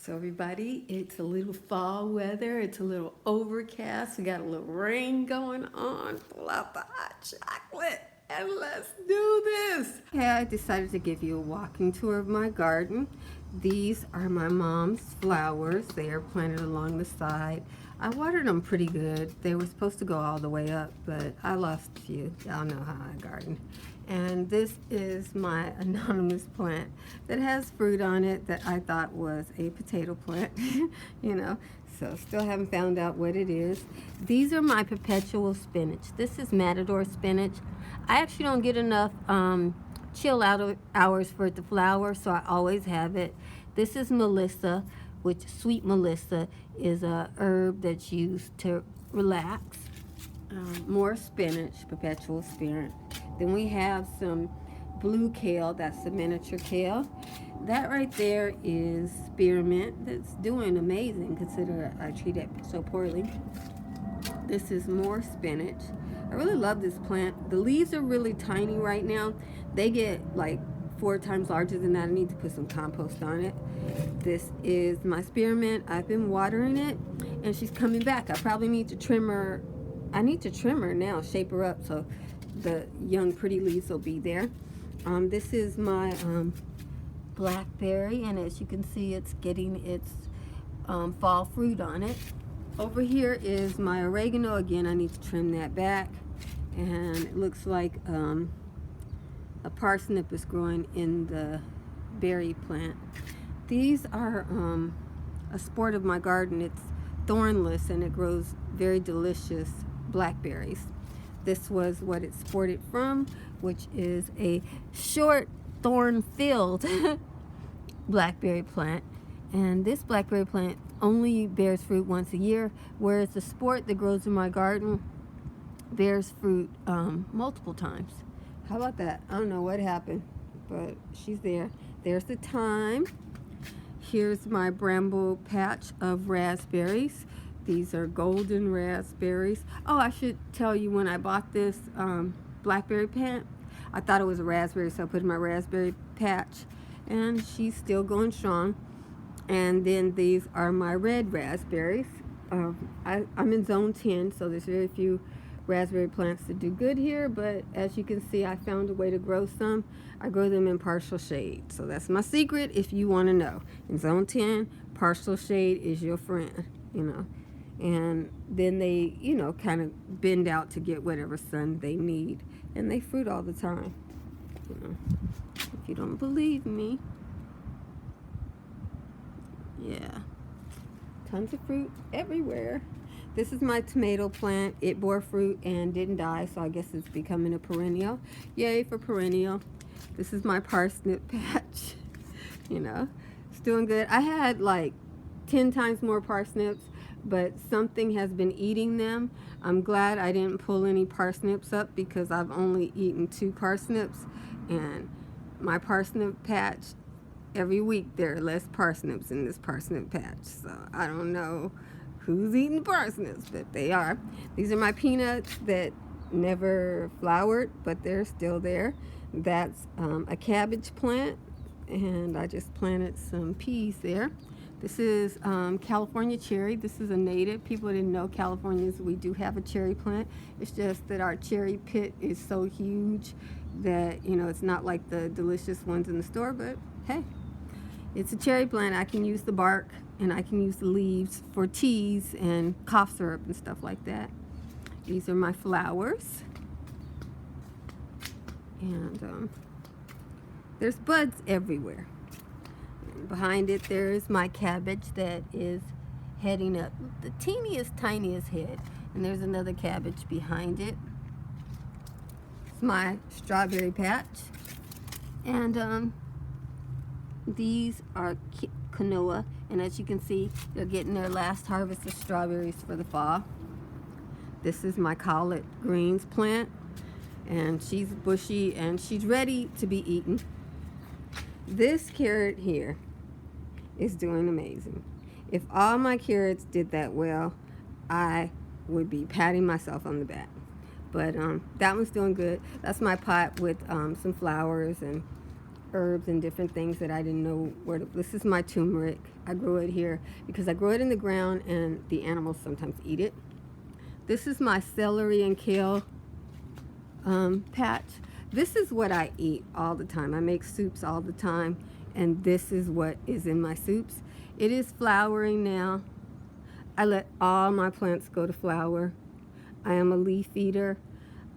So everybody, it's a little fall weather. It's a little overcast. We got a little rain going on. Pull out the hot chocolate and let's do this. Okay, I decided to give you a walking tour of my garden. These are my mom's flowers. They are planted along the side. I watered them pretty good. They were supposed to go all the way up, but I lost a few. Y'all know how I garden. And this is my anonymous plant that has fruit on it that I thought was a potato plant, you know. So still haven't found out what it is. These are my perpetual spinach. This is Matador spinach. I actually don't get enough chill out hours for it to flower, so I always have it. This is Melissa, which sweet Melissa is a herb that's used to relax. More spinach, perpetual spirit. Then we have some blue kale, that's the miniature kale. That right there is spearmint. That's doing amazing considering I treat it so poorly. This is more spinach. I really love this plant. The leaves are really tiny right now. They get like 4 times larger than that. I need to put some compost on it. This is my spearmint. I've been watering it and she's coming back. I probably need to trim her. I need to trim her now, shape her up so the young pretty leaves will be there. This is my blackberry, and as you can see, it's getting its fall fruit on it. Over here is my oregano. Again, I need to trim that back, and it looks like a parsnip is growing in the berry plant. These are a sport of my garden. It's thornless and it grows very delicious blackberries. This was what it sported from, which is a short thorn-filled blackberry plant. And this blackberry plant only bears fruit once a year, whereas the sport that grows in my garden bears fruit multiple times. How about that? I don't know what happened, but she's there. There's the thyme. Here's my bramble patch of raspberries. These are golden raspberries. Oh, I should tell you, when I bought this blackberry plant, I thought it was a raspberry, so I put in my raspberry patch, and she's still going strong. And then these are my red raspberries. I'm in zone 10, so there's very few raspberry plants that do good here, but as you can see, I found a way to grow some. I grow them in partial shade, so that's my secret if you want to know. In zone 10, partial shade is your friend, you know. And then they, you know, kind of bend out to get whatever sun they need, and they fruit all the time, you know. If you don't believe me, yeah, tons of fruit everywhere. This is my tomato plant. It bore fruit and didn't die, so I guess it's becoming a perennial. Yay for perennial. This is my parsnip patch. You know, it's doing good. I had like 10 times more parsnips, but something has been eating them. I'm glad I didn't pull any parsnips up because I've only eaten 2 parsnips, and my parsnip patch, every week there are less parsnips in this parsnip patch, so I don't know who's eating parsnips, but they are. These are my peanuts that never flowered, but they're still there. That's a cabbage plant, and I just planted some peas there. This is California cherry. This is a native. People didn't know Californians, we do have a cherry plant. It's just that our cherry pit is so huge that, you know, it's not like the delicious ones in the store, but hey, it's a cherry plant. I can use the bark and I can use the leaves for teas and cough syrup and stuff like that. These are my flowers. And there's buds everywhere. And behind it, there's my cabbage that is heading up. The teeniest, tiniest head. And there's another cabbage behind it. It's my strawberry patch. And these are quinoa, and as you can see, they're getting their last harvest of strawberries for the fall. This is my collard greens plant, and she's bushy and she's ready to be eaten. This carrot here is doing amazing. If all my carrots did that well, I would be patting myself on the back. But that one's doing good. That's my pot with some flowers and herbs and different things that I didn't know where to. This is my turmeric. I grew it here because I grow it in the ground and the animals sometimes eat it. This is my celery and kale patch. This is what I eat all the time. I make soups all the time, and this is what is in my soups. It is flowering now. I let all my plants go to flower. I am a leaf eater,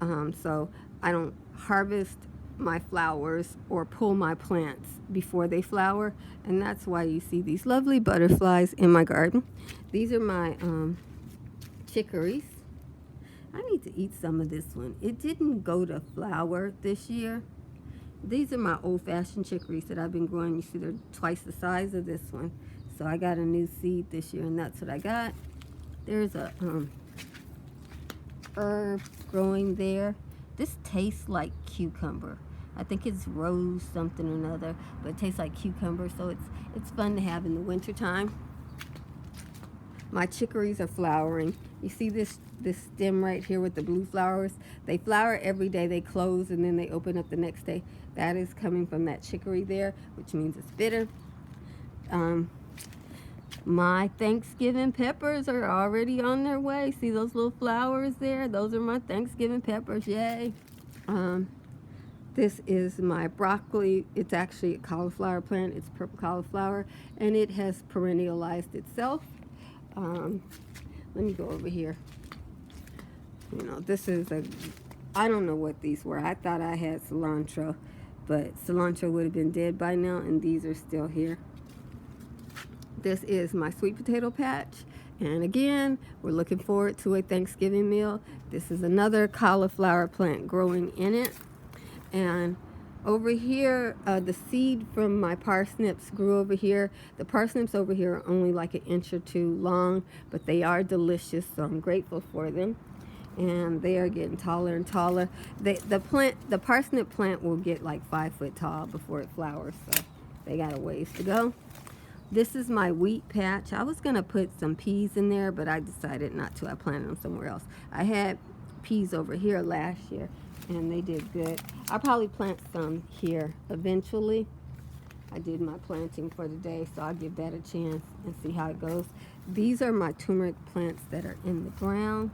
so I don't harvest my flowers or pull my plants before they flower, and that's why you see these lovely butterflies in my garden. These are my chicories. I need to eat some of this one. It didn't go to flower this year. These are my old-fashioned chicories that I've been growing. You see they're twice the size of this one. So I got a new seed this year, and that's what I got. There's a herb growing there. This tastes like cucumber. I think it's rose something or another, but it tastes like cucumber, so it's fun to have in the winter time. My chicories are flowering. You see this stem right here with the blue flowers? They flower every day, they close, and then they open up the next day. That is coming from that chicory there, which means it's bitter. My Thanksgiving peppers are already on their way. See those little flowers there? Those are my Thanksgiving peppers, yay. This is my broccoli. It's actually a cauliflower plant. It's purple cauliflower, and it has perennialized itself. Let me go over here. You know, this is I don't know what these were. I thought I had cilantro, but cilantro would have been dead by now, and these are still here. This is my sweet potato patch, and again, we're looking forward to a Thanksgiving meal. This is another cauliflower plant growing in it, and over here, the seed from my parsnips grew over here. The parsnips over here are only like an inch or two long, but they are delicious, so I'm grateful for them. And they are getting taller and taller. The parsnip plant will get like 5 foot tall before it flowers, so they got a ways to go. This is my wheat patch. I was gonna put some peas in there, but I decided not to. I planted them somewhere else. I had peas over here last year, and they did good. I'll probably plant some here eventually. I did my planting for today, so I'll give that a chance and see how it goes. These are my turmeric plants that are in the ground.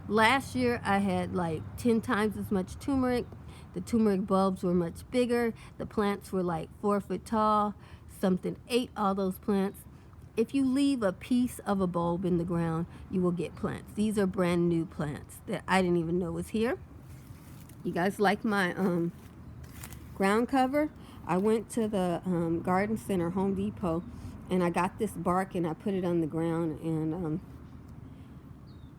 Last year, I had like 10 times as much turmeric. The turmeric bulbs were much bigger. The plants were like 4 foot tall. Something ate all those plants. If you leave a piece of a bulb in the ground, you will get plants. These are brand new plants that I didn't even know was here. You guys like my ground cover? I went to the garden center, Home Depot, and I got this bark and I put it on the ground, and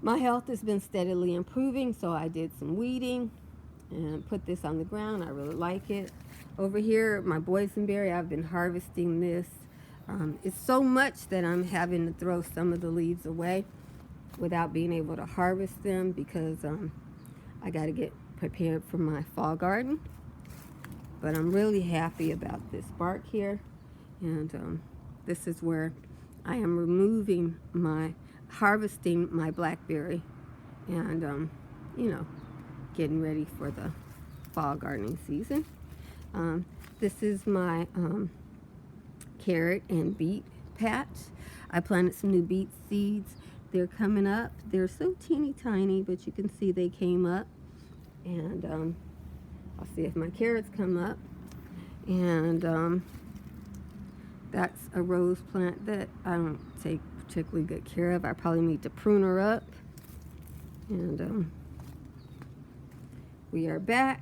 my health has been steadily improving, so I did some weeding and put this on the ground. I really like it. Over here, my boysenberry, I've been harvesting this. It's so much that I'm having to throw some of the leaves away without being able to harvest them because I got to get prepared for my fall garden. But I'm really happy about this bark here, and this is where I am harvesting my blackberry, and you know, getting ready for the fall gardening season. This is my carrot and beet patch. I planted some new beet seeds. They're coming up. They're so teeny tiny, but you can see they came up. And I'll see if my carrots come up. And that's a rose plant that I don't take particularly good care of. I probably need to prune her up. And we are back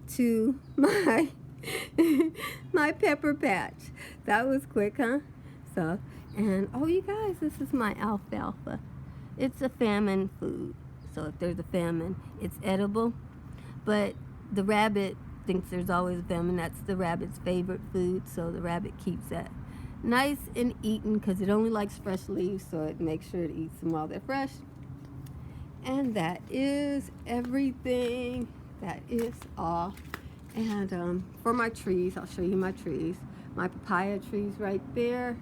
to my my pepper patch. That was quick, huh? So, and oh, you guys, this is my alfalfa. It's a famine food. So if there's a famine, it's edible. But the rabbit thinks there's always a famine. That's the rabbit's favorite food. So the rabbit keeps that nice and eaten because it only likes fresh leaves. So it makes sure it eats them while they're fresh. And that is everything. That is all. And for my trees, I'll show you my trees. My papaya tree's right there.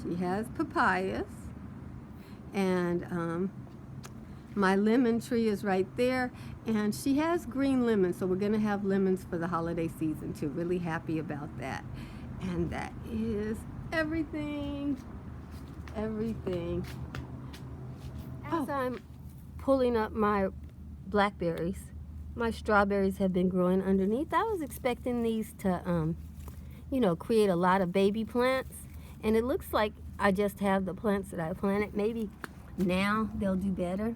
She has papayas. And My lemon tree is right there, and she has green lemons, so we're gonna have lemons for the holiday season too. Really happy about that. And that is everything. Everything. As I'm pulling up my blackberries, my strawberries have been growing underneath. I was expecting these to, you know, create a lot of baby plants, and it looks like I just have the plants that I planted. Maybe now they'll do better.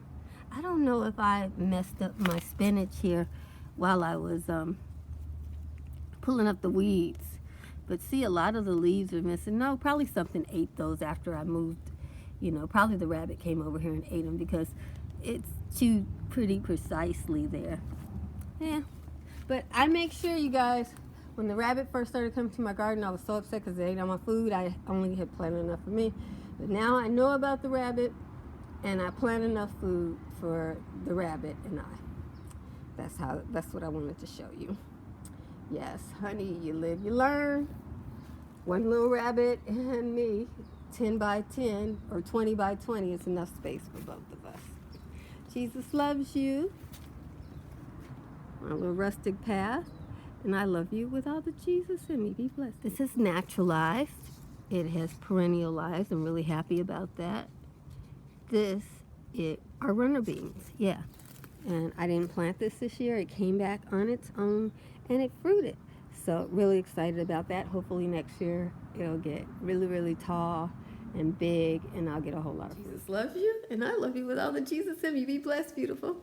I don't know if I messed up my spinach here while I was pulling up the weeds, but see, a lot of the leaves are missing. No, probably something ate those after I moved. You know, probably the rabbit came over here and ate them because it's chewed pretty precisely there. Yeah, but I make sure, you guys, when the rabbit first started coming to my garden, I was so upset because they ate all my food. I only had planted enough for me. But now I know about the rabbit, and I plant enough food for the rabbit and I. That's what I wanted to show you. Yes, honey, you live, you learn. One little rabbit and me, 10 by 10 or 20 by 20 is enough space for both of us. Jesus loves you. My little rustic path. And I love you with all the Jesus in me. Be blessed. This is naturalized. It has perennial lives. I'm really happy about that. This are runner beans. Yeah. And I didn't plant this year. It came back on its own and it fruited. So really excited about that. Hopefully next year it'll get really, really tall and big, and I'll get a whole lot of fruit. Jesus loves you, and I love you with all the Jesus in me. Be blessed, beautiful.